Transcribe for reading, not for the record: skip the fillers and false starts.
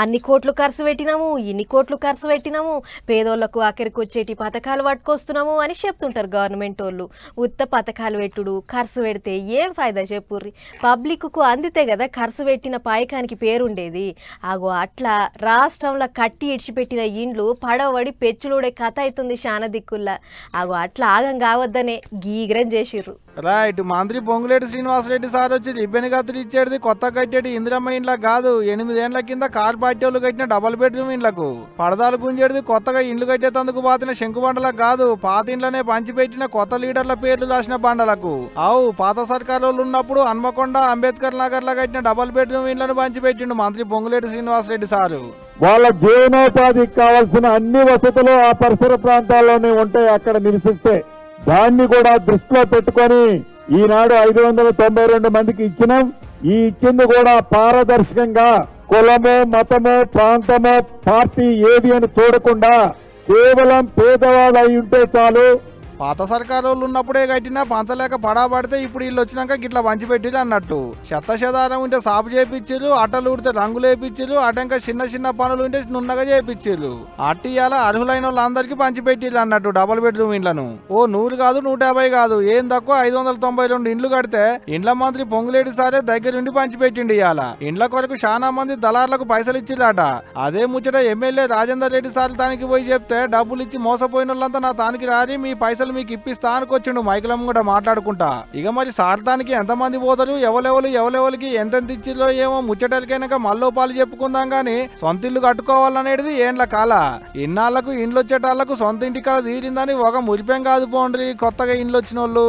అన్ని కోట్లు ఖర్చు పెట్టినాము, ఇన్ని కోట్లు ఖర్చు పెట్టినాము, పేదోళ్లకు ఆఖరికి వచ్చేటి పథకాలు పట్టుకొస్తున్నాము అని చెప్తుంటారు గవర్నమెంట్ వాళ్ళు. ఉత్త పథకాలు పెట్టుడు ఖర్చు పెడితే ఏం ఫాయిదా చెప్పుర్రి? పబ్లిక్కు అందితే కదా ఖర్చు పెట్టిన పాయకానికి పేరుండేది. అగో అట్లా రాష్ట్రంలో కట్టి ఇడిచిపెట్టిన ఇండ్లు పడవడి పెచ్చులుడే కథ అవుతుంది చాలా దిక్కుల్లా. అగో అట్లా ఆగం కావద్దనే గీగ్రం చేసిర్రు. రైట్. మంత్రి పొంగులేటి శ్రీనివాసరెడ్డి సార్ వచ్చి రిబ్బెన్ గతులు ఇచ్చేది కొత్త కట్టేటి ఇందిరమ్మ ఇండ్లకు కాదు, 8 ఏళ్ల కింద కార్ పార్టీ వాళ్ళు కట్టిన డబుల్ బెడ్రూమ్ ఇండ్లకు. పడదాలు గుంజేది కొత్తగా ఇండ్లు కట్టేందుకు పాతిన శంకు బండలకు కాదు, పాత ఇండ్లనే పంచిపెట్టిన కొత్త లీడర్ల పేర్లు రాసిన బండలకు. పాత సర్కారు ఉన్నప్పుడు హన్మకొండ, అంబేద్కర్ నగర్ లా కట్టిన డబుల్ బెడ్రూమ్ ఇండ్లను పంచిపెట్టిండు మంత్రి పొంగులేటి శ్రీనివాసరెడ్డి సారు. వాళ్ళ జీవనోపాధికి కావాల్సిన అన్ని వసతులు ఆ పరిసర ప్రాంతాల్లోనే ఉంటాయి. అక్కడ నివసిస్తే దాన్ని కూడా దృష్టిలో పెట్టుకొని ఈనాడు 592 మందికి ఇచ్చినాం. ఈ ఇచ్చింది కూడా పారదర్శకంగా కులమో మతమో ప్రాంతమో పార్టీ ఏది అని చూడకుండా కేవలం పేదవాళ్ళు అయి ఉంటే చాలు. పాత సర్కారు ఉన్నప్పుడే కట్టినా పంచలేక పడాబడితే ఇప్పుడు వీళ్ళు వచ్చినాక గిట్లా పంచిపెట్టిరు అన్నట్టు. శతారం ఉంటే సాపు చేపించారు, అట్టలు ఉడితే రంగులు వేయించారు, అటంక చిన్న పనులు ఉంటే నున్నగా చేపించారు. అట్టియాల అర్హులైన వాళ్ళందరికీ పంచిపెట్టిరు అన్నట్టు డబుల్ బెడ్రూమ్ ఇండ్లను. 100 కాదు 150 కాదు, ఏం తక్కువ 592 ఇండ్లు కడితే ఇండ్ల మంత్రి పొంగులేటి సారే దగ్గరుండి పంచిపెట్టిండి. ఇవాళ ఇండ్ల కొరకు చాలా మంది దళార్లకు పైసలు ఇచ్చిరాట. అదే ముచ్చట ఎమ్మెల్యే రాజేందర్ రెడ్డి సార్ తానికి పోయి చెప్తే డబ్బులు ఇచ్చి మోసపోయిన వాళ్ళంతా నా తానికి రారి మీ పైసలు మీకు ఇప్పిస్తా అనుకొచ్చిండు మైకులం కూడా మాట్లాడుకుంటా. ఇక మరి సార్థానికి ఎంతమంది పోతారు, ఎవలెవలికి ఎంతెంత ఇచ్చిలో ఏమో ముచ్చటలకైనాక మల్లోపాలు చెప్పుకుందాం గాని సొంత ఇల్లు కట్టుకోవాలనేది ఏండ్ల కాల. ఇన్నాళ్లకు ఇండ్లు వచ్చేటాళ్లకు సొంత ఇంటి కాల తీరిందని ఒక మురిపేం కాదు పోండ్రి కొత్తగా ఇండ్లు వచ్చిన వాళ్ళు.